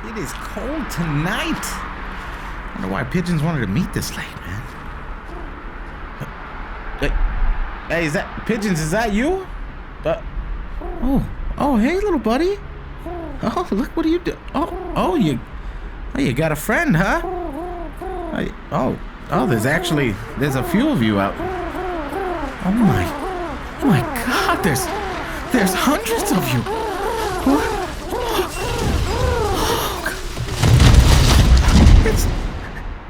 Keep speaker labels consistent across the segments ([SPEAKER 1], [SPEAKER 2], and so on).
[SPEAKER 1] It is cold tonight. I wonder why Pigeons wanted to meet this late, man. Hey, is that Pigeons? Is that you? Hey, little buddy. Oh, look, what are you doing? Oh, you got a friend, huh? There's a few of you out. Oh my God, there's hundreds of you.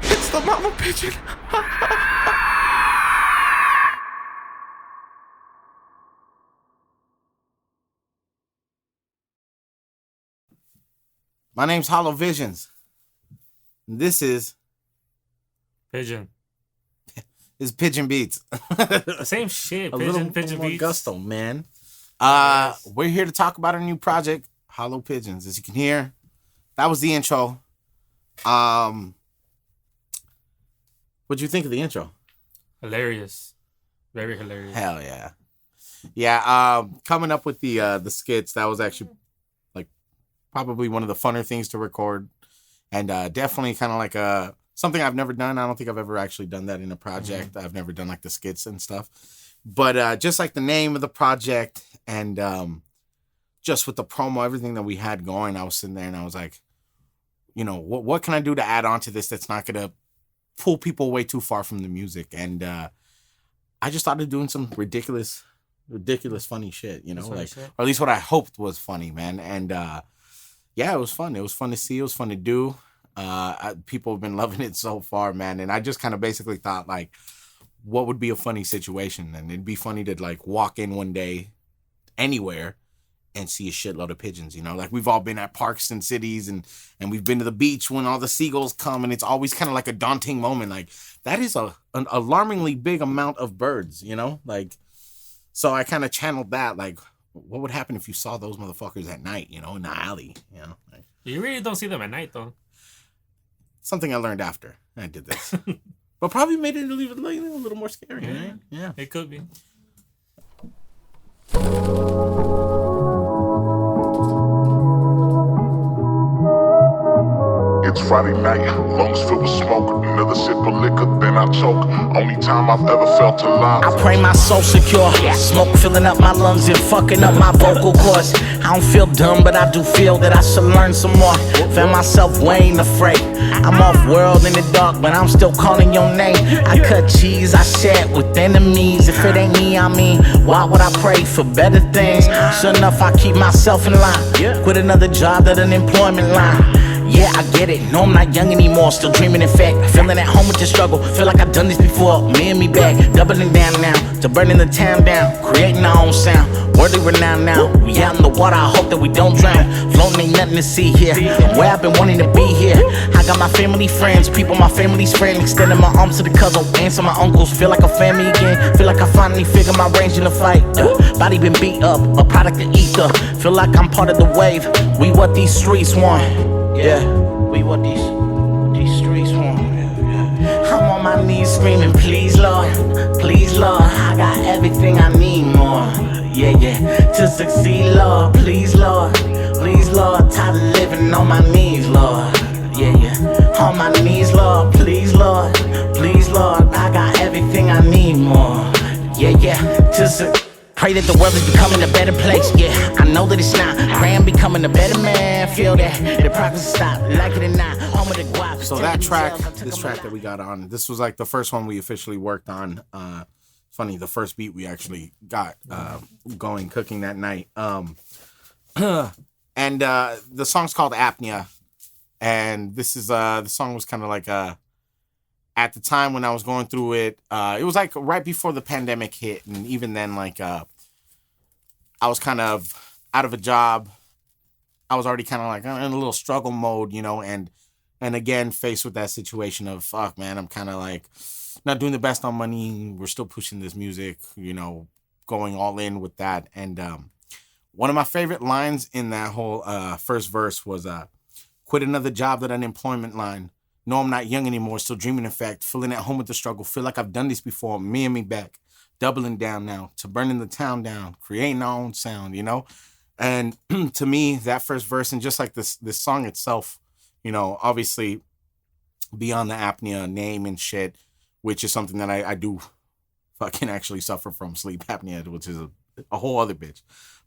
[SPEAKER 1] It's the mama pigeon. My name's Hollow Visions. And this is
[SPEAKER 2] Pigeon.
[SPEAKER 1] It's Pigeon Beats.
[SPEAKER 2] Same shit.
[SPEAKER 1] A
[SPEAKER 2] Pigeon
[SPEAKER 1] little more
[SPEAKER 2] Beats.
[SPEAKER 1] gusto, man. We're here to talk about our new project, Hollow Pigeons. As you can hear, that was the intro. What'd you think of the intro?
[SPEAKER 2] Hilarious. Very hilarious.
[SPEAKER 1] Hell yeah. Yeah, coming up with the skits, that was actually like probably one of the funner things to record. And definitely kind of like something I've never done. I don't think I've ever actually done that in a project. Mm-hmm. I've never done like the skits and stuff. But just like the name of the project and just with the promo, everything that we had going, I was sitting there and I was like, you know, what can I do to add on to this that's not going to pull people way too far from the music? And I just started doing some ridiculous funny shit, you know, or at least what I hoped was funny, man. And yeah, it was fun. It was fun to see. It was fun to do. People have been loving it so far, man. And I just kind of basically thought, like, what would be a funny situation? And it'd be funny to, like, walk in one day anywhere and see a shitload of pigeons, you know? Like, we've all been at parks and cities and we've been to the beach when all the seagulls come, and it's always kind of like a daunting moment. Like, that is an alarmingly big amount of birds, you know? Like, so I kind of channeled that, like, what would happen if you saw those motherfuckers at night, you know, in the alley, you know? Like,
[SPEAKER 2] you really don't see them at night, though.
[SPEAKER 1] Something I learned after I did this. But probably made it a little more scary, right? Yeah.
[SPEAKER 2] It could be.
[SPEAKER 3] It's Friday night, lungs filled with smoke. Another sip of liquor, then I choke. Only time I've ever felt alive.
[SPEAKER 4] I pray my soul secure. Smoke filling up my lungs and fucking up my vocal cords. I don't feel dumb, but I do feel that I should learn some more. Found myself way ain't afraid. I'm off world in the dark, but I'm still calling your name. I cut cheese, I share it with enemies. If it ain't me, I mean, why would I pray for better things? Sure enough, I keep myself in line. Quit another job, that unemployment line. Yeah, I get it. No, I'm not young anymore. Still dreaming, in fact. Feeling at home with the struggle. Feel like I've done this before. Me and me back. Doubling down now. To burning the town down. Creating our own sound. Worthy renowned now. We out in the water. I hope that we don't drown. Floating ain't nothing to see here. I'm where I've been wanting to be here. I got my family, friends. People, my family's friend. Extending my arms to the cousin. Aunts and my uncles. Feel like a family again. Feel like I finally figured my range in the fight. Body been beat up. A product of ether. Feel like I'm part of the wave. We what these streets want. Yeah, we what these streets want. I'm on my knees screaming, please Lord, I got everything I need more. Yeah, to succeed, Lord, please Lord, tired of living on my knees, Lord. Yeah, on my knees, Lord, please Lord, I got everything I need more. Yeah, to pray that the world is becoming a better place. Yeah, I know that it's not. Pray I'm becoming a better man. Feel that the progress stop, like it or not. Home of the guap.
[SPEAKER 1] So this track that we got on, this was like the first one we officially worked on. Funny, the first beat we actually got going, cooking that night. And the song's called Apnea. And this is the song was kind of like at the time when I was going through it, it was like right before the pandemic hit, and even then, like I was kind of out of a job. I was already kind of like in a little struggle mode, you know, and again faced with that situation of fuck, man, I'm kind of like not doing the best on money. We're still pushing this music, you know, going all in with that. And one of my favorite lines in that whole first verse was quit another job, that unemployment line. No, I'm not young anymore, still dreaming in fact, feeling at home with the struggle, feel like I've done this before, me and me back, doubling down now, to burning the town down, creating our own sound, you know? And to me, that first verse, and just like this song itself, obviously beyond the apnea name and shit, which is something that I do fucking actually suffer from, sleep apnea, which is a whole other bitch.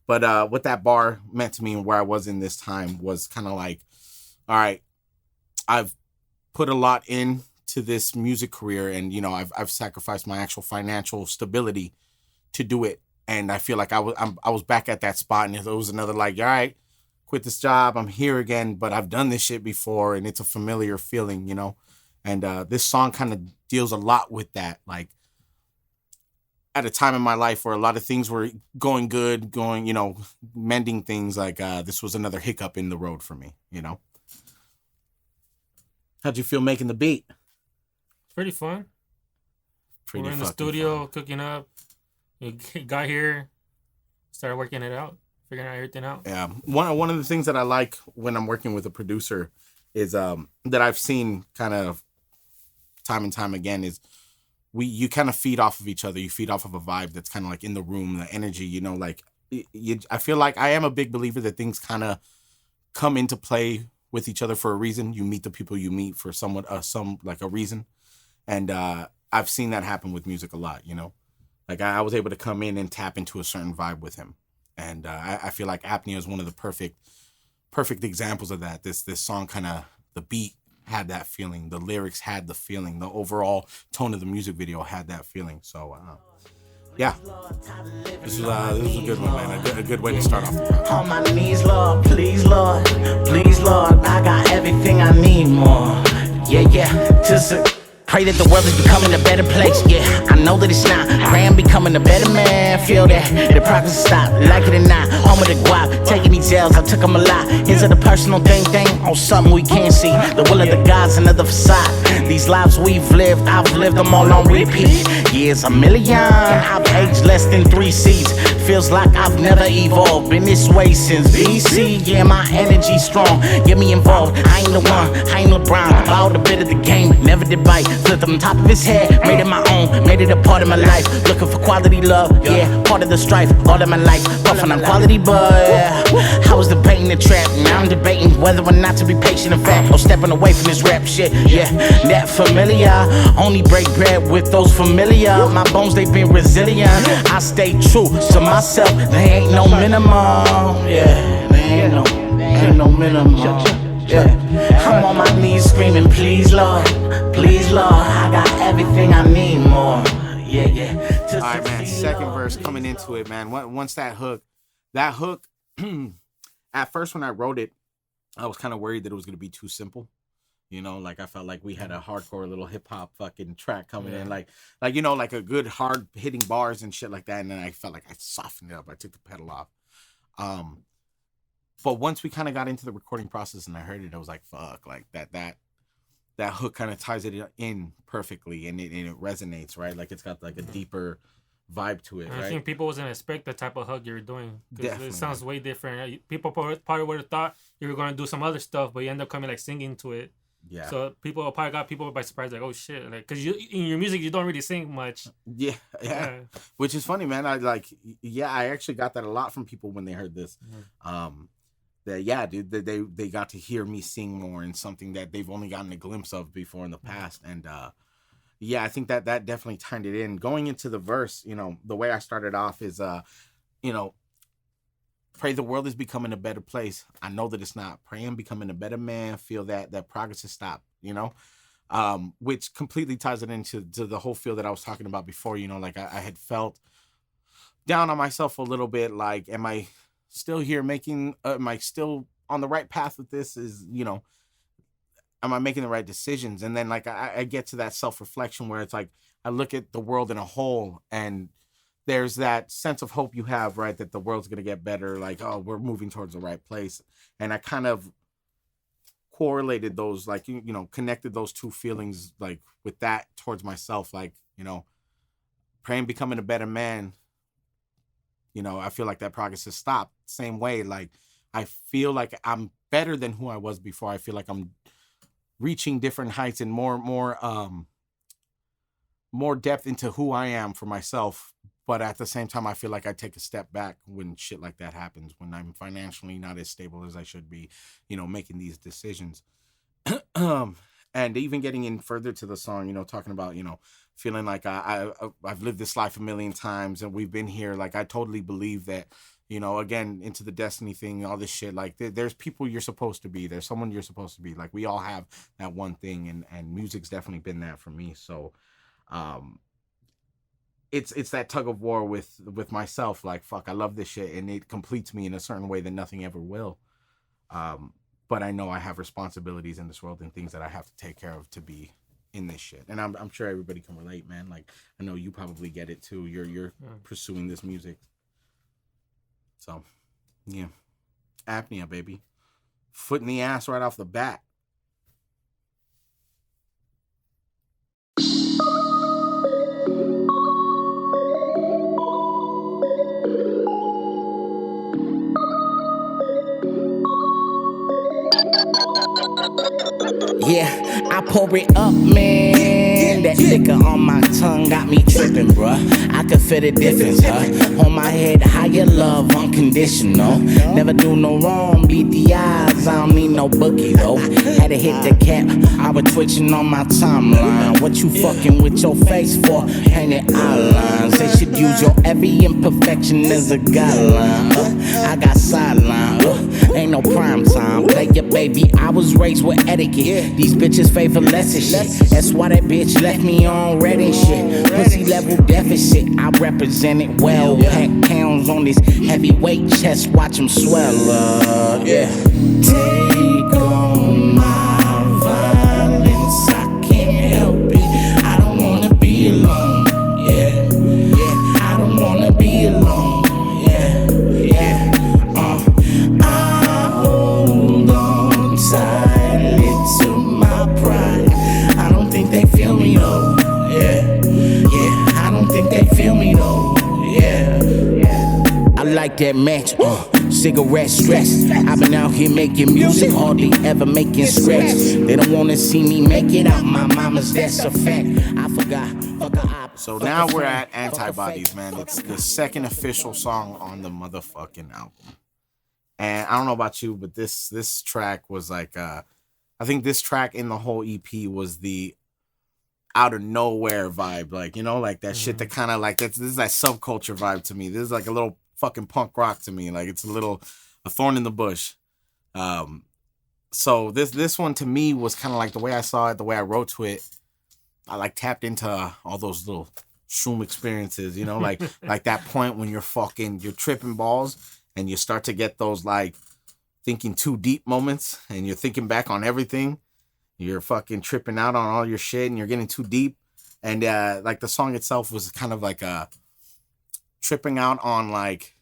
[SPEAKER 1] But what that bar meant to me and where I was in this time was kind of like, all right, I've put a lot into this music career, and I've sacrificed my actual financial stability to do it, and I feel like I was back at that spot, and it was another like, all right, quit this job, I'm here again, but I've done this shit before, and it's a familiar feeling, and this song kind of deals a lot with that, like at a time in my life where a lot of things were going good, mending things, like this was another hiccup in the road for me, How'd you feel making the beat?
[SPEAKER 2] Pretty fun.
[SPEAKER 1] Pretty
[SPEAKER 2] We're in the
[SPEAKER 1] fucking
[SPEAKER 2] studio
[SPEAKER 1] fun.
[SPEAKER 2] cooking up. We got here, started working it out, figuring out everything out.
[SPEAKER 1] Yeah, one of the things that I like when I'm working with a producer is that I've seen kind of time and time again is you kind of feed off of each other. You feed off of a vibe that's kind of like in the room, the energy. I feel like I am a big believer that things kind of come into play with each other for a reason. You meet the people you meet for some a reason, and I've seen that happen with music a lot. Like I was able to come in and tap into a certain vibe with him, and I feel like Apnea is one of the perfect examples of that. This song kind of, the beat had that feeling, the lyrics had the feeling, the overall tone of the music video had that feeling. So yeah, this was a good one, man. A good way to start off the project.
[SPEAKER 4] On my knees, Lord, please, Lord, I got everything I need more. Yeah, pray that the world is becoming a better place. Yeah, I know that it's not. Pray I'm becoming a better man. Feel that the progress stop, like it or not. Home of the guap, taking these L's, I took them a lot. Is it a personal thing on something we can't see? The will of the gods, another facade. These lives we've lived, I've lived them all on repeat. Years a million, I've aged less than 3 seats. Feels like I've never evolved, been this way since BC. Yeah, my energy strong, get me involved. I ain't the one, I ain't LeBron. Bought a bit of the game, never did bite. Flipped on top of his head, made it my own, made it a part of my life. Looking for quality love, yeah, part of the strife, all of my life. Puffing on quality, but I was debating the trap. Now I'm debating whether or not to be patient in fact, or stepping away from this rap shit. Yeah, that familiar, only break bread with those familiar. My bones, they've been resilient. I stay true to myself, there ain't no minimum. Yeah, there ain't no minimum. Yeah, I'm on my knees screaming, please Lord, I got everything I need more. Yeah.
[SPEAKER 1] All right, man. Second verse coming into it, man. Once that hook, at first when I wrote it, I was kind of worried that it was gonna be too simple. Like I felt like we had a hardcore little hip hop fucking track coming in, like a good hard hitting bars and shit like that. And then I felt like I softened it up. I took the pedal off. But once we kind of got into the recording process and I heard it, I was like, fuck, like that hook kind of ties it in perfectly, and it resonates, right? Like it's got like a deeper vibe to it, right?
[SPEAKER 2] I think people wasn't expect the type of hug you're doing.
[SPEAKER 1] Definitely.
[SPEAKER 2] It sounds way different. People probably would have thought you were going to do some other stuff, but you end up coming like singing to it.
[SPEAKER 1] Yeah.
[SPEAKER 2] So people probably got people by surprise, like, oh shit, like, because in your music you don't really sing much.
[SPEAKER 1] Yeah. Which is funny, man. I actually got that a lot from people when they heard this. Dude, they got to hear me sing more, and something that they've only gotten a glimpse of before in the past. And I think that definitely tied it in. Going into the verse, the way I started off is pray the world is becoming a better place. I know that it's not. Pray I'm becoming a better man. Feel that progress has stopped, which completely ties it into the whole feel that I was talking about before. Like I had felt down on myself a little bit. Like, am I still here am I still on the right path with this? Am I making the right decisions? And then like I get to that self-reflection where it's like I look at the world in a whole, and there's that sense of hope you have, right? That the world's going to get better. Like, oh, we're moving towards the right place. And I kind of correlated those, like, connected those two feelings, like with that towards myself, like, praying, becoming a better man. I feel like that progress has stopped. Same way, like, I feel like I'm better than who I was before. I feel like I'm reaching different heights and more depth into who I am for myself. But at the same time, I feel like I take a step back when shit like that happens, when I'm financially not as stable as I should be, making these decisions. And even getting in further to the song, talking about, feeling like I've lived this life a million times and we've been here. Like, I totally believe that, again, into the destiny thing, all this shit, like there's people you're supposed to be. There's someone you're supposed to be. Like, we all have that one thing, and music's definitely been that for me. So, it's that tug of war with myself. Like, fuck, I love this shit, and it completes me in a certain way that nothing ever will. But I know I have responsibilities in this world and things that I have to take care of to be in this shit. And I'm sure everybody can relate, man. Like, I know you probably get it too. You're pursuing this music. So, yeah. Apnea, baby. Foot in the ass right off the bat.
[SPEAKER 4] Yeah, I pour it up, man. That liquor on my tongue got me tripping, bruh. I could feel the difference, huh? On my head, higher love, unconditional. Never do no wrong, beat the eyes. I don't need no bookie, though. Had to hit the cap, I was twitching on my timeline. What you fucking with your face for? Painted outlines. They should use your every imperfection as a guideline. I got sideline, ain't no prime time. Play your baby, I was raised with etiquette. These bitches favor lesser shit. That's why that bitch left me on red and shit. Pussy level deficit, I represent it well. Pack pounds on this heavyweight chest, watch them swell up. Yeah. Take on my violence, I can't help it. I don't wanna be alone. Yeah, yeah. I don't wanna be alone. Yeah, yeah. I hold on tightly to my pride. I don't think they feel me though. Yeah, yeah. I don't think they feel me though. Yeah, yeah. I like that match. Cigarette stress. I've been out here making music, hardly ever making scratch. They don't wanna see me make it out my mama's, that's a fact. I forgot.
[SPEAKER 1] So now we're at Antibodies, man. It's the second official song on the motherfucking album. And I don't know about you, but this track was like, I think this track in the whole EP was the out of nowhere vibe. Like, like that shit that kind of like, this is that subculture vibe to me. This is like a little fucking punk rock to me. Like, it's a thorn in the bush. So this one to me was kind of like the way I saw it, the way I wrote to it. I like tapped into all those little shroom experiences, like like that point when you're tripping balls and you start to get those like thinking too deep moments and you're thinking back on everything. You're fucking tripping out on all your shit and you're getting too deep. And like the song itself was kind of like tripping out on like,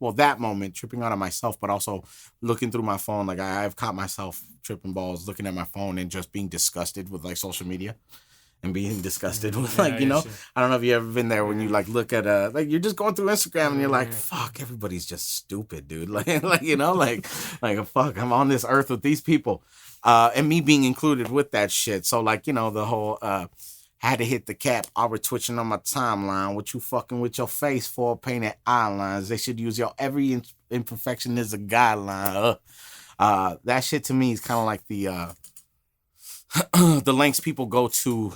[SPEAKER 1] well, that moment, tripping out on myself, but also looking through my phone. Like I've caught myself tripping balls, looking at my phone and just being disgusted with like social media. And being disgusted with like, I don't know if you've ever been there when you like look at like you're just going through Instagram and you're like, fuck, everybody's just stupid, dude. Like fuck, I'm on this earth with these people. And me being included with that shit. So like, the whole had to hit the cap. I was twitching on my timeline. What you fucking with your face for? Painted eyelines. They should use your every imperfection as a guideline. That shit to me is kind of like the the lengths people go to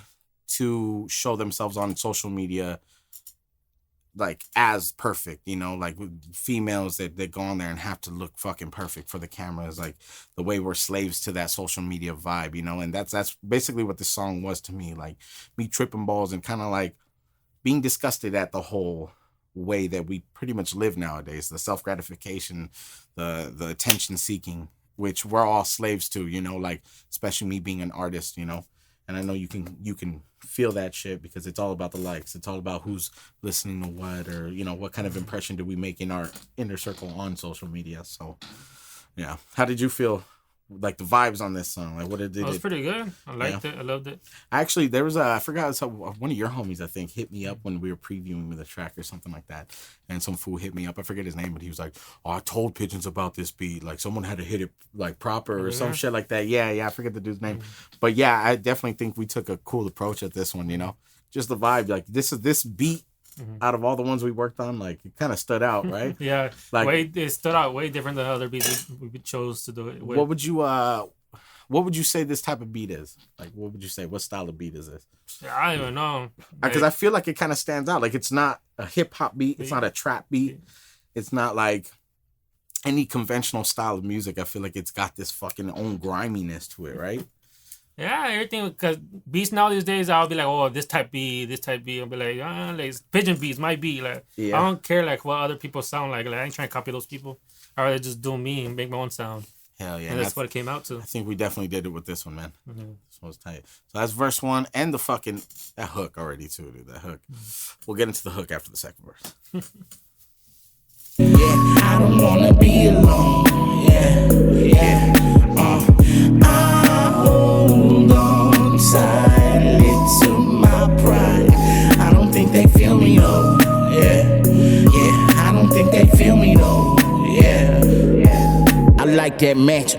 [SPEAKER 1] show themselves on social media like as perfect, like females that go on there and have to look fucking perfect for the cameras, like the way we're slaves to that social media vibe, and that's basically what this song was to me, like me tripping balls and kind of like being disgusted at the whole way that we pretty much live nowadays, the self-gratification, the attention seeking, which we're all slaves to, like especially me being an artist, and I know you can feel that shit because it's all about the likes. It's all about who's listening to what, or what kind of impression do we make in our inner circle on social media. So yeah, how did you feel? Like the vibes on this song, like what did it?
[SPEAKER 2] It was pretty good. I liked it. I loved it.
[SPEAKER 1] Actually, there was I forgot, one of your homies I think hit me up when we were previewing the track or something like that, and some fool hit me up. I forget his name, but he was like, "Oh, I told Pigeons about this beat. Like someone had to hit it like proper or some shit like that." Yeah, I forget the dude's name, but yeah, I definitely think we took a cool approach at this one. Just the vibe. Like this beat. Out of all the ones we worked on, like it kind of stood out, right?
[SPEAKER 2] Yeah, like it stood out way different than other beats we chose to do it with.
[SPEAKER 1] What would you What would you say this type of beat is? Like, what would you say? What style of beat is this?
[SPEAKER 2] Yeah, I don't even know.
[SPEAKER 1] Because I feel like it kind of stands out. Like, it's not a hip hop beat. It's not a trap beat. It's not like any conventional style of music. I feel like it's got this fucking own griminess to it, right?
[SPEAKER 2] Yeah, everything, because beats now these days, I'll be like, oh, this type beat. I'll be like Pigeon beats, my beat. Like, I don't care like what other people sound like. Like, I ain't trying to copy those people. I'd rather just do me and make my own sound.
[SPEAKER 1] Hell yeah.
[SPEAKER 2] And that's what it came out to.
[SPEAKER 1] I think we definitely did it with this one, man. Mm-hmm. This one was tight. So that's verse 1 and the fucking, that hook already too, dude. That hook. We'll get into the hook after the second verse.
[SPEAKER 4] Yeah, I don't wanna be alone. Yeah. I hold on tightly to my pride. I don't think they feel me though. Yeah. I don't think they feel me though. Yeah. I like that match.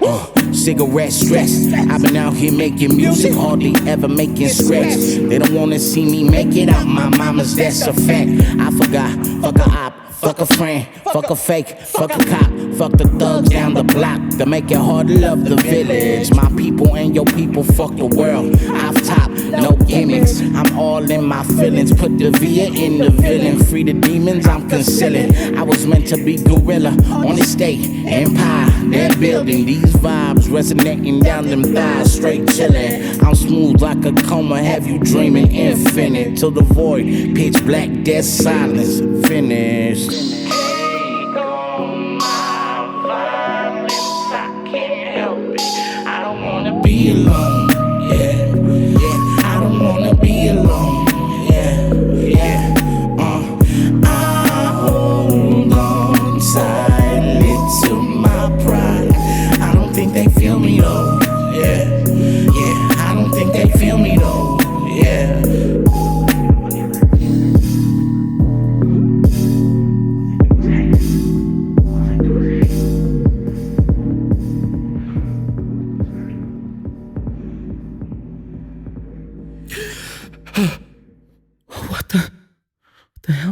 [SPEAKER 4] Cigarette stress. I've been out here making music, hardly ever making scratch. They don't wanna see me make it out my mama's, that's a fact. I forgot, fuck a op. Fuck a friend, fuck a fake, fuck a cop, fuck the thugs down the block to make it hard to love the village. My people and your people, fuck the world. Off top, no gimmicks. I'm all in my feelings. Put the VA in the villain. Free the demons I'm concealing. I was meant to be gorilla on the state empire. They're building these vibes, resonating down them thighs, straight chillin'. I'm smooth like a coma, have you dreaming infinite till the void, pitch black, dead silence, finished. Be alone, yeah. I don't wanna be alone, yeah. I hold on tightly to my pride. I don't think they feel me though, yeah. I don't think they feel me though, yeah.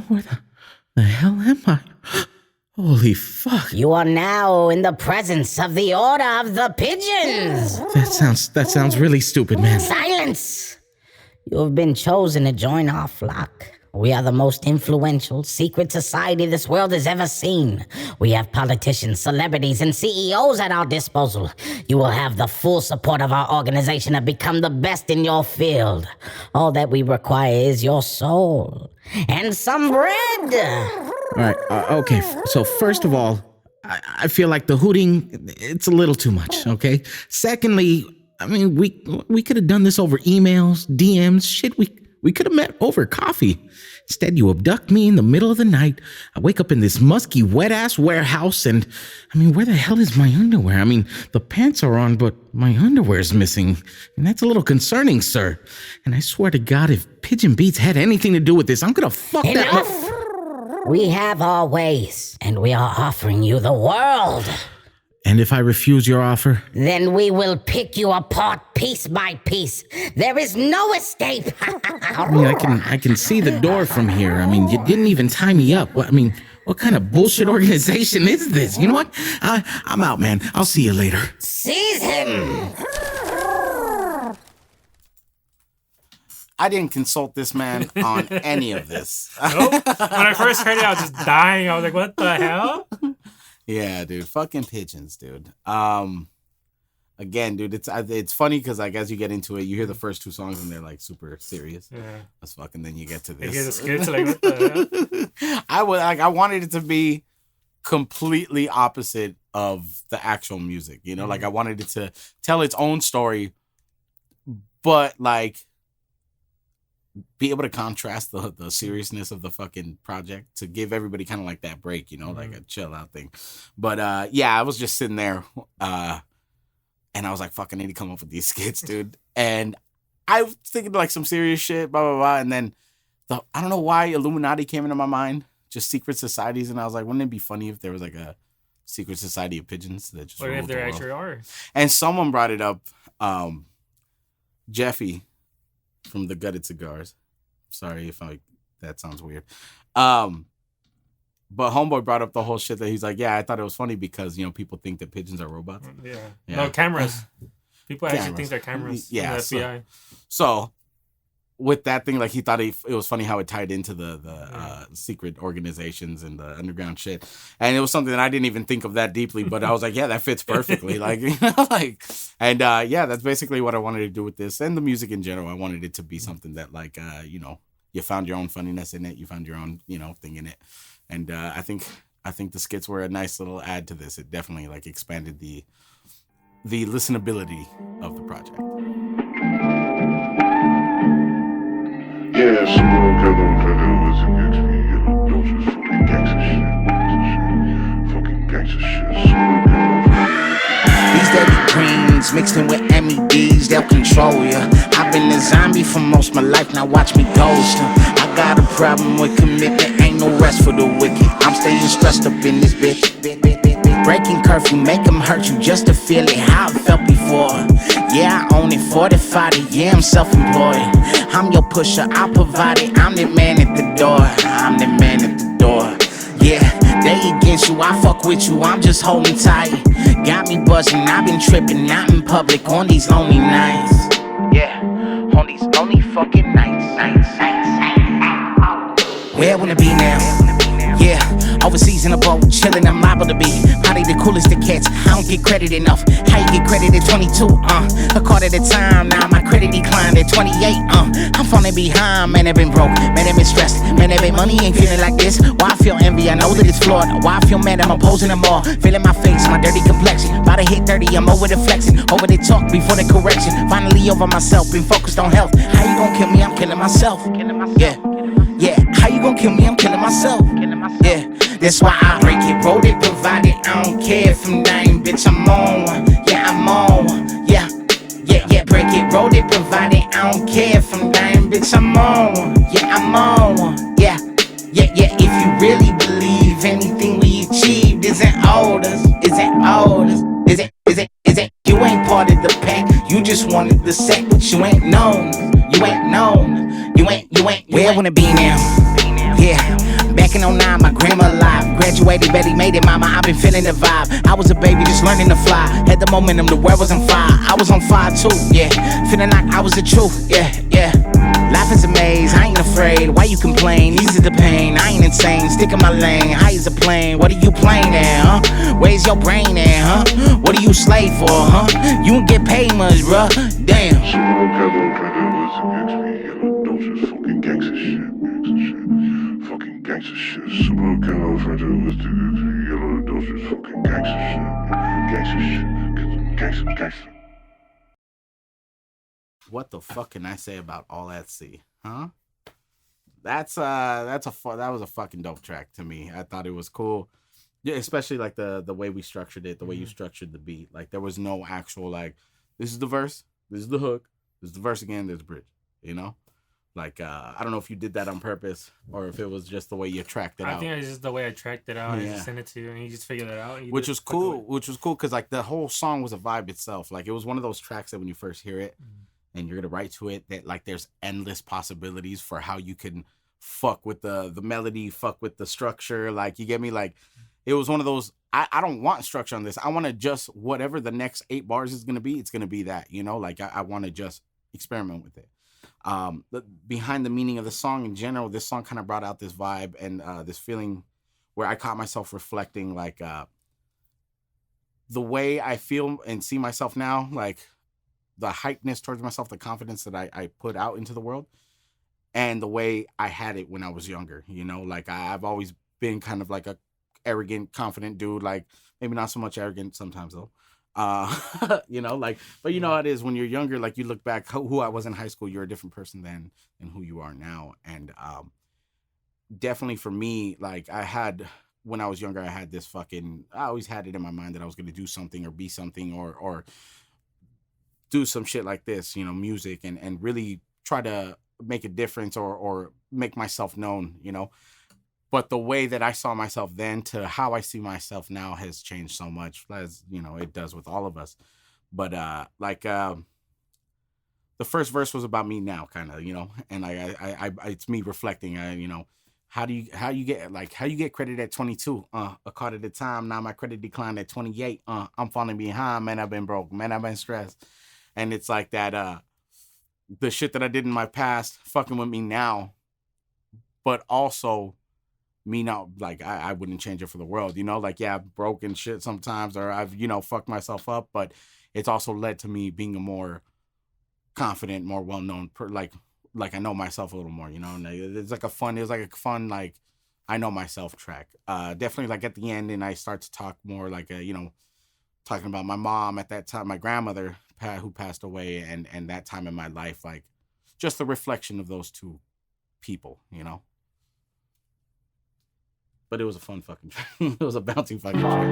[SPEAKER 4] Where the hell am I? Holy fuck.
[SPEAKER 5] You are now in the presence of the Order of the Pigeons.
[SPEAKER 4] That sounds really stupid, man.
[SPEAKER 5] Silence! You have been chosen to join our flock. We are the most influential secret society this world has ever seen. We have politicians, celebrities, and CEOs at our disposal. You will have the full support of our organization to become the best in your field. All that we require is your soul and some bread.
[SPEAKER 4] All right, okay. So first of all, I feel like the hooting, it's a little too much, okay? Secondly, I mean, we could have done this over emails, DMs, shit. We could have met over coffee. Instead, you abduct me in the middle of the night. I wake up in this musky, wet-ass warehouse, and, I mean, where the hell is my underwear? I mean, the pants are on, but my underwear's missing. And that's a little concerning, sir. And I swear to God, if Pigeon Beats had anything to do with this, I'm gonna fuck that...
[SPEAKER 5] Enough! We have our ways, and we are offering you the world.
[SPEAKER 4] And if I refuse your offer?
[SPEAKER 5] Then we will pick you apart piece by piece. There is no escape.
[SPEAKER 4] I mean, I can see the door from here. I mean, you didn't even tie me up. I mean, what kind of bullshit organization is this? You know what? I'm out, man. I'll see you later.
[SPEAKER 5] Seize him!
[SPEAKER 1] I didn't consult this man on any of this.
[SPEAKER 2] Nope. When I first heard it, I was just dying. I was like, what the hell?
[SPEAKER 1] Yeah, dude. Fucking Pigeons, dude. Again, dude, it's funny because like as you get into it, you hear the first two songs and they're like super serious. Yeah. As fuck, and then you get to this.
[SPEAKER 2] You hear the skits like what the hell?
[SPEAKER 1] I wanted it to be completely opposite of the actual music. You know, like I wanted it to tell its own story, but like be able to contrast the seriousness of the fucking project to give everybody kind of like that break, you know, like a chill out thing. But yeah, I was just sitting there and I was like, fuck, I need to come up with these skits, dude. And I was thinking like some serious shit, blah, blah, blah. And then I don't know why Illuminati came into my mind, just secret societies. And I was like, wouldn't it be funny if there was like a secret society of pigeons that just
[SPEAKER 2] or if
[SPEAKER 1] ruled
[SPEAKER 2] there
[SPEAKER 1] the world?
[SPEAKER 2] actually are.
[SPEAKER 1] And someone brought it up, Jeffy from the Gutted Cigars. Sorry if that sounds weird. But Homeboy brought up the whole shit that he's like, yeah, I thought it was funny because, you know, people think that pigeons are robots.
[SPEAKER 2] Yeah. No cameras. People actually think they're cameras.
[SPEAKER 1] Yeah.
[SPEAKER 2] The FBI.
[SPEAKER 1] So with that thing, like he thought it was funny how it tied into the secret organizations and the underground shit, and it was something that I didn't even think of that deeply, but I was like, yeah, that fits perfectly, like, you know, like, and yeah, that's basically what I wanted to do with this and the music in general. I wanted it to be something that, like, you know, you found your own funniness in it, you found your own, you know, thing in it, and I think the skits were a nice little add to this. It definitely like expanded the listenability of the project.
[SPEAKER 3] Yeah, super killer was against me, you know, those are fucking gangster shit, super killer.
[SPEAKER 4] These deadly greens mixed in with MEDs, they'll control ya. I've been a zombie for most of my life, now watch me ghost. I got a problem with commitment, ain't no rest for the wicked. I'm staying stressed up in this bitch. Breaking curfew, make them hurt you just to feel it, how it felt before. Yeah, I own it, 45, yeah, I'm self-employed. I'm your pusher, I'll provide it, I'm the man at the door. I'm the man at the door. Yeah, they against you, I fuck with you, I'm just holding tight. Got me buzzing, I've been tripping, not in public on these lonely nights. Yeah, on these lonely fucking nights. Where I wanna be now? Yeah, overseas in a boat, chillin', I'm liable to be probably the coolest of cats. I don't get credit enough. How you get credit at 22? A card at a time, now my credit declined at 28. I'm falling behind, man, I've been broke, man, I've been stressed, man, I've been money ain't feeling like this. Why I feel envy, I know that it's flawed. Why I feel mad, I'm opposing them all. Feeling my face, my dirty complexion. About to hit 30, I'm over the flexing, over the talk before the correction. Finally over myself, been focused on health. How you gonna kill me? I'm killing myself. Yeah. Yeah, how you gonna kill me? I'm killing myself. Yeah, that's why I break it, wrote it, provide it. I don't care if I'm dying, bitch, I'm on one. Yeah, I'm on one. Yeah, break it, wrote it, provide it. I don't care if I'm dying, bitch, I'm on one. Yeah, I'm on one. Yeah, if you really believe anything we achieved isn't orders, is it? You ain't part of the pack, you just wanted the set, but you ain't known. Where I wanna be now? Yeah, back in 09, my grandma alive. Graduated, Betty made it, mama, I've been feeling the vibe. I was a baby just learning to fly. Had the momentum, the world was on fire. I was on fire too, yeah. Feeling like I was the truth, yeah. Life is a maze, I ain't afraid. Why you complain? Easy the pain, I ain't insane. Stick in my lane, high as a plane. What are you playing at, huh? Where's your brain at, huh? What are you slave for, huh? You don't get paid much, bruh. Damn.
[SPEAKER 3] Super killer was against me, you know, those are fucking gangster shit. Fucking gangster shit. Super killer was against me, you know, those are fucking gangster shit.
[SPEAKER 1] What the fuck can I say about All at Sea, huh? That was a fucking dope track to me. I thought it was cool. Yeah, especially like the way we structured it, the way you structured the beat. Like there was no actual like, this is the verse, this is the hook, this is the verse again, there's the bridge. You know, like I don't know if you did that on purpose or if it was just the way you tracked it out.
[SPEAKER 2] I think it's just the way I tracked it out. Yeah. I just sent it to you and you just figured it out.
[SPEAKER 1] Which was cool because like the whole song was a vibe itself. Like it was one of those tracks that when you first hear it and you're gonna write to it, that like there's endless possibilities for how you can fuck with the melody, fuck with the structure. Like you get me? Like it was one of those, I don't want structure on this. I want to just, whatever the next 8 bars is gonna be, it's gonna be that, you know, like I want to just experiment with it. Behind the meaning of the song in general, this song kind of brought out this vibe and this feeling where I caught myself reflecting like the way I feel and see myself now, like the hypeness towards myself, the confidence that I put out into the world, and the way I had it when I was younger, you know, like I've always been kind of like a arrogant, confident dude, like maybe not so much arrogant sometimes though. You know, like, but you know how it is when you're younger, like you look back who I was in high school, you're a different person than who you are now. And definitely for me, like when I was younger, I had this I always had it in my mind that I was going to do something or be something or do some shit like this, you know, music and really try to make a difference or make myself known, you know. But the way that I saw myself then to how I see myself now has changed so much, as you know, it does with all of us. But the first verse was about me now, kind of, you know, and I it's me reflecting, you know, how you get credit at 22, a card at a time. Now my credit declined at 28. I'm falling behind, man. I've been broke, man. I've been stressed. And it's like that, the shit that I did in my past fucking with me now, but also me now, like, I wouldn't change it for the world, you know? Like, yeah, I've broken shit sometimes, or I've, you know, fucked myself up, but it's also led to me being a more confident, more well-known, like I know myself a little more, you know? And it's like a fun, like, I know myself track. Definitely, like, at the end, and I start to talk more, like, you know, talking about my mom at that time, my grandmother, who passed away, and that time in my life, like, just the reflection of those two people, you know? But it was a fun fucking track. It was a bouncy fucking track.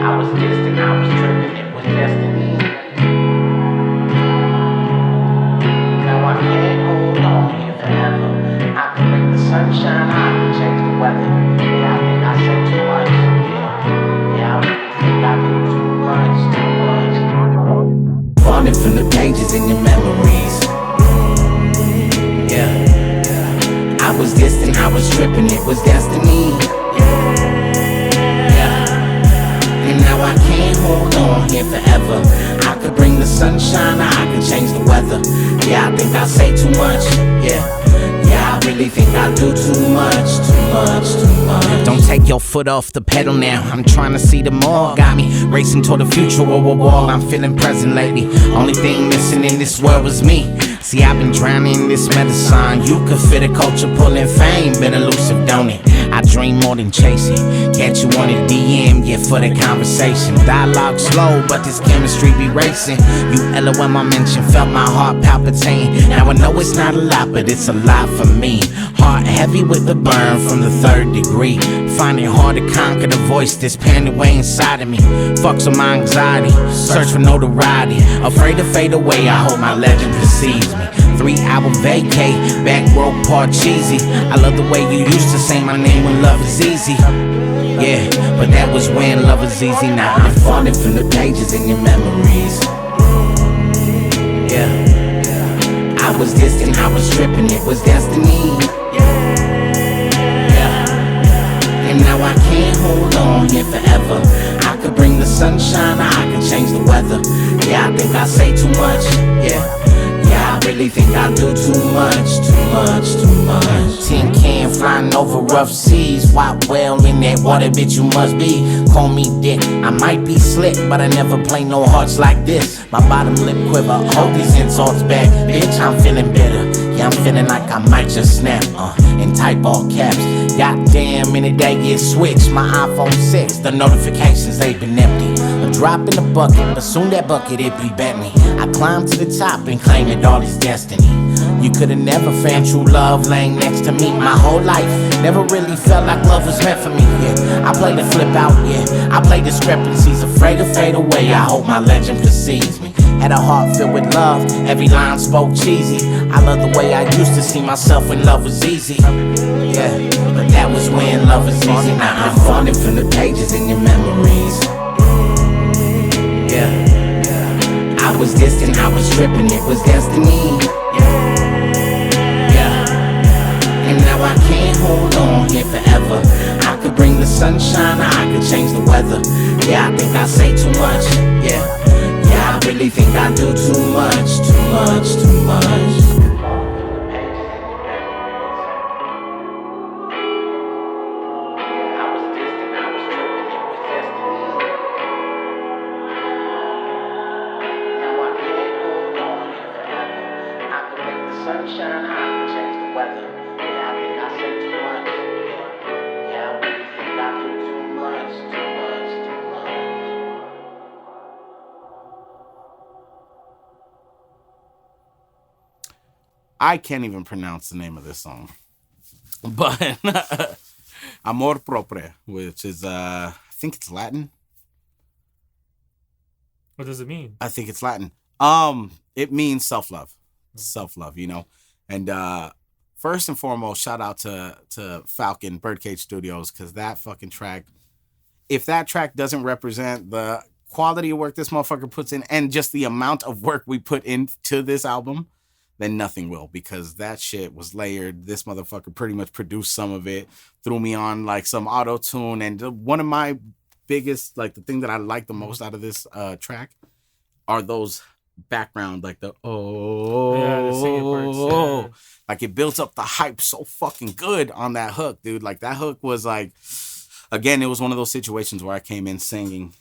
[SPEAKER 4] I was distant, I was tripping, it was destiny. Now I can't hold on here forever. I can make the sunshine, I can change the weather. Yeah, I think I said too much. Yeah, I really think I do too much. Falling from the pages in your memories. Yeah, I was distant, I was tripping, it was destiny. And now I can't hold on here forever. I could bring the sunshine, or I could change the weather. Yeah, I think I say too much. Yeah, I really think I do too much. Don't take your foot off the pedal now. I'm trying to see the more. Got me racing toward the future of a wall. I'm feeling present lately. Only thing missing in this world was me. See, I've been drowning in this medicine. You could fit a culture pulling fame. Been elusive, don't it? I dream more than chasing. Catch you on a DM, yeah, for the conversation. Dialogue slow, but this chemistry be racing. You LOL my mention, felt my heart palpitating. Now I know it's not a lot, but it's a lot for me. Heart heavy with the burn from the 3rd degree. Find it hard to conquer the voice that's panting way inside of me. Fucks with my anxiety, search for notoriety. Afraid to fade away, I hope my legend precedes me. 3-hour vacay, back row part cheesy. I love the way you used to say my name when love is easy. Yeah, but that was when love was easy. Now I'm falling from the pages in your memories. Yeah, I was distant, I was tripping, it was destiny. Yeah, and now I can't hold on here forever. I could bring the sunshine, or I could change the weather. Yeah, I think I say too much. Yeah, I really think I do too much. 10 can flying over rough seas. White whale in that water, bitch, you must be. Call me dick, I might be slick, but I never play no hearts like this. My bottom lip quiver, hold these insults back. Bitch, I'm feeling bitter. Yeah, I'm feeling like I might just snap, and type all caps. Goddamn, in a day it switched. My iPhone 6, the notifications, they've been empty. A drop in the bucket, but soon that bucket, it be Bentley. I climbed to the top and claimed it all is destiny. You could've never found true love laying next to me my whole life. Never really felt like love was meant for me, yeah. I played the flip out, yeah. I played discrepancies, afraid to fade away. I hope my legend precedes me. Had a heart filled with love, every line spoke cheesy. I love the way I used to see myself when love was easy. Yeah, but that was when love was easy. Now I'm falling from the pages in your memories. Yeah, I was distant, I was tripping, it was destiny. Yeah, and now I can't hold on here forever. I could bring the sunshine, or I could change the weather. Yeah, I think I say too much. Yeah, I really think I do too much. Sunshine, I can change the weather. Yeah, I think I say too much. Yeah, I really think I do too much.
[SPEAKER 1] I can't even pronounce the name of this song. But Amor Proprio, which is, I think it's Latin.
[SPEAKER 2] What does it mean?
[SPEAKER 1] I think it's Latin. It means self-love. Self-love, you know. And first and foremost, shout out to Falcon, Birdcage Studios, because that fucking track, if that track doesn't represent the quality of work this motherfucker puts in and just the amount of work we put into this album, then nothing will, because that shit was layered. This motherfucker pretty much produced some of it, threw me on like some auto-tune, and one of my biggest, like the thing that I like the most out of this track are those background, like the
[SPEAKER 2] singing parts, yeah.
[SPEAKER 1] like it builds up the hype so fucking good on that hook, dude. Like that hook was like, again, it was one of those situations where I came in singing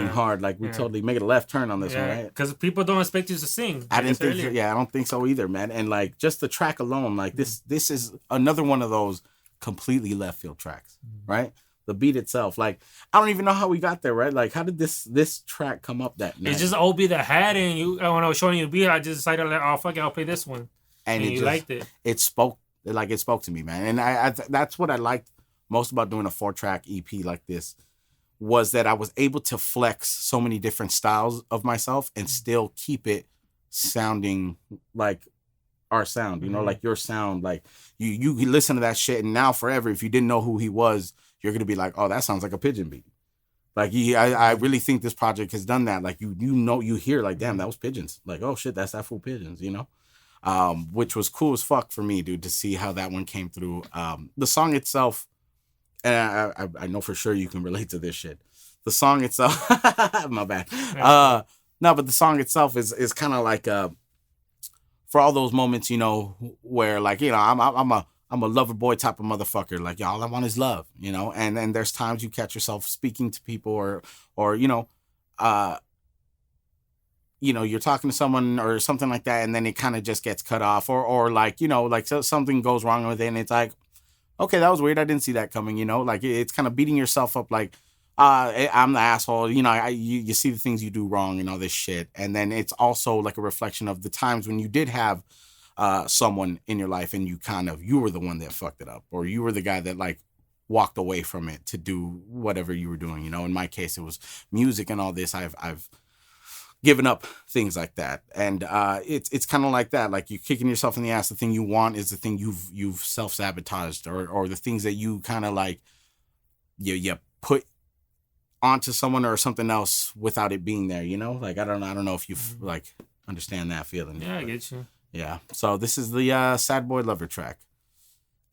[SPEAKER 1] hard. Like we totally make a left turn on this one, right?
[SPEAKER 2] Because people don't expect you to sing.
[SPEAKER 1] I didn't think, I don't think so either, man. And like just the track alone, like this is another one of those completely left field tracks, right? The beat itself, like I don't even know how we got there, right? Like how did this track come up that night?
[SPEAKER 2] It's just OB that had it, and you when I was showing you the beat, I just decided like, oh fuck it, I'll play this one, and you liked it.
[SPEAKER 1] It spoke to me, man, and I that's what I liked most about doing a 4-track EP like this, was that I was able to flex so many different styles of myself and still keep it sounding like our sound, you know, like your sound. Like you listen to that shit, and now forever, if you didn't know who he was, you're gonna be like, oh, that sounds like a Pigeon beat. Like I really think this project has done that. Like you hear like, damn, that was Pigeons. Like, oh shit, that's that fool Pigeons, you know? Which was cool as fuck for me, dude, to see how that one came through. The song itself, and I know for sure you can relate to this shit. The song itself, my bad. No, but the song itself is kind of like for all those moments, you know, where like, you know, I'm a lover boy type of motherfucker. Like, all I want is love, you know? And there's times you catch yourself speaking to people or you know, you're talking to someone or something like that, and then it kind of just gets cut off or like, you know, like something goes wrong with it, and it's like, okay, that was weird. I didn't see that coming, you know? Like, it's kind of beating yourself up like, I'm the asshole, you know, you see the things you do wrong and all this shit. And then it's also like a reflection of the times when you did have someone in your life and you were the one that fucked it up, or you were the guy that like walked away from it to do whatever you were doing, you know? In my case, it was music and all this. I've given up things like that. And it's kind of like that. Like, you're kicking yourself in the ass. The thing you want is the thing you've self-sabotaged, or the things that you kind of like, you put onto someone or something else without it being there, you know? Like, I don't know if you like understand that feeling.
[SPEAKER 2] Yeah, I get you.
[SPEAKER 1] Yeah. So this is the Sad Boy Lover track.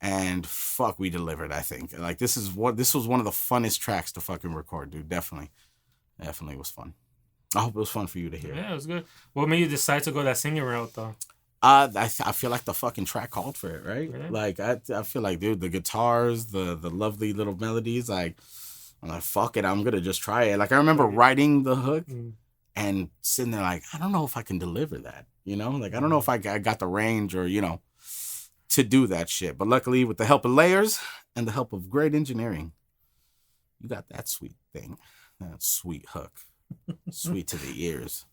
[SPEAKER 1] And fuck, we delivered, I think. Like, this was one of the funnest tracks to fucking record, dude. Definitely was fun. I hope it was fun for you to hear.
[SPEAKER 2] Yeah, it was good. What made you decide to go that singing route, though?
[SPEAKER 1] I feel like the fucking track called for it, right? Yeah. Like, I feel like, dude, the guitars, the lovely little melodies, like, I'm like, fuck it, I'm gonna just try it. Like, I remember writing the hook and sitting there like, I don't know if I can deliver that, you know? Like, I don't know if I got the range or, you know, to do that shit. But luckily, with the help of layers and the help of great engineering, you got that sweet thing, that sweet hook. Sweet to the ears.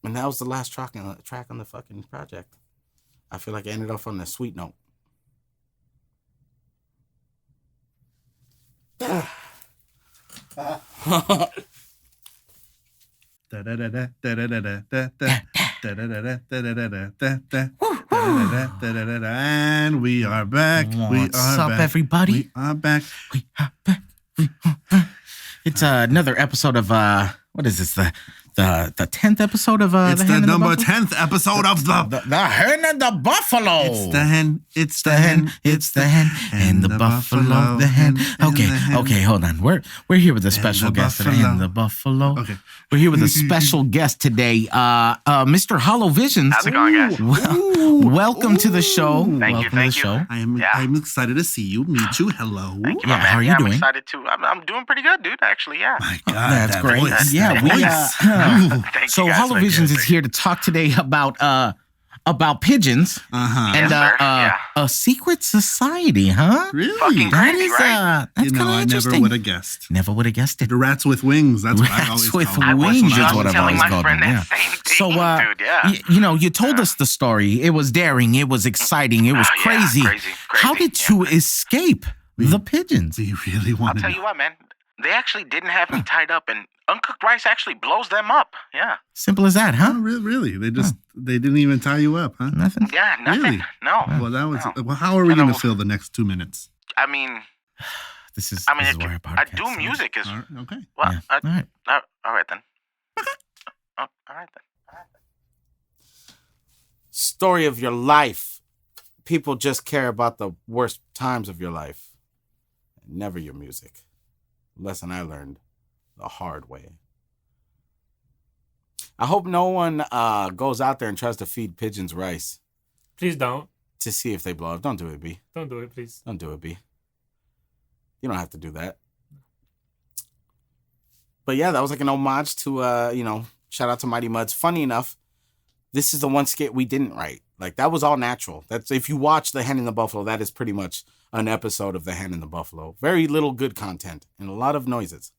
[SPEAKER 1] And that was the last track on the fucking project. I feel like I ended off on a sweet note.
[SPEAKER 6] And we are back.
[SPEAKER 4] What's up, everybody?
[SPEAKER 6] We are back.
[SPEAKER 4] It's another episode of what is this? The 10th episode of
[SPEAKER 6] it's the number 10th episode of the
[SPEAKER 4] Hen and the Buffalo.
[SPEAKER 6] It's the hen. It's the hen.
[SPEAKER 4] It's the hen and the buffalo. The hen. Okay, hold on. We're here with a special guest today. And the buffalo.
[SPEAKER 6] Okay.
[SPEAKER 4] We're here with a special guest today, Mr. Hollow Visions.
[SPEAKER 7] How's it going, guys?
[SPEAKER 4] Welcome to the show.
[SPEAKER 7] Thank you.
[SPEAKER 4] Show.
[SPEAKER 6] I'm excited to see you, meet you. Hello.
[SPEAKER 7] Thank you, my man.
[SPEAKER 4] How are you doing?
[SPEAKER 7] I'm excited too. I'm doing pretty good, dude. Actually, yeah.
[SPEAKER 6] My God,
[SPEAKER 4] that's
[SPEAKER 6] that
[SPEAKER 4] great.
[SPEAKER 6] voice,
[SPEAKER 4] Yeah,
[SPEAKER 7] Thank
[SPEAKER 4] so
[SPEAKER 7] you guys.
[SPEAKER 4] Hollow Visions is here to talk today about pigeons and a secret society, huh?
[SPEAKER 6] Really?
[SPEAKER 7] Fucking
[SPEAKER 4] That
[SPEAKER 7] crazy,
[SPEAKER 4] is
[SPEAKER 7] right?
[SPEAKER 4] that's kind of
[SPEAKER 6] I
[SPEAKER 4] interesting.
[SPEAKER 6] never would have guessed.
[SPEAKER 4] Never would have guessed it.
[SPEAKER 6] The rats with wings. That's what I always
[SPEAKER 4] Rats with
[SPEAKER 6] call them.
[SPEAKER 4] wings is
[SPEAKER 7] I was
[SPEAKER 4] what I've
[SPEAKER 7] telling
[SPEAKER 4] always
[SPEAKER 7] my
[SPEAKER 4] called them.
[SPEAKER 7] friend
[SPEAKER 4] Yeah.
[SPEAKER 7] that same thing,
[SPEAKER 4] So,
[SPEAKER 7] dude, yeah.
[SPEAKER 4] you told us the story. It was daring. It was exciting. It was crazy.
[SPEAKER 7] Yeah, crazy.
[SPEAKER 4] How did you escape the pigeons?
[SPEAKER 6] We really want
[SPEAKER 7] I'll
[SPEAKER 6] to
[SPEAKER 7] tell you what, man. They actually didn't have me tied up, and uncooked rice actually blows them up. Yeah.
[SPEAKER 4] Simple as that, huh?
[SPEAKER 6] Oh, really? They didn't even tie you up, huh?
[SPEAKER 4] Nothing.
[SPEAKER 7] Yeah, nothing.
[SPEAKER 6] Really?
[SPEAKER 7] No.
[SPEAKER 6] Well, that was.
[SPEAKER 7] No.
[SPEAKER 6] Well, how are we going to fill the next 2 minutes?
[SPEAKER 7] I mean,
[SPEAKER 4] This is
[SPEAKER 7] where
[SPEAKER 4] our podcast
[SPEAKER 7] I do
[SPEAKER 4] starts.
[SPEAKER 7] music is.
[SPEAKER 6] Okay.
[SPEAKER 7] Well,
[SPEAKER 4] Yeah. All right.
[SPEAKER 7] all right then. All right then.
[SPEAKER 1] Story of your life. People just care about the worst times of your life, never your music. Lesson I learned the hard way. I hope no one goes out there and tries to feed pigeons rice.
[SPEAKER 2] Please don't.
[SPEAKER 1] To see if they blow up. Don't do it, B.
[SPEAKER 2] Don't do it, please.
[SPEAKER 1] Don't do it, B. You don't have to do that. But yeah, that was like an homage to, shout out to Mighty Muds. Funny enough, this is the one skit we didn't write. Like, that was all natural. That's if you watch The Hen and the Buffalo, that is pretty much an episode of The Hen and the Buffalo. Very little good content and a lot of noises.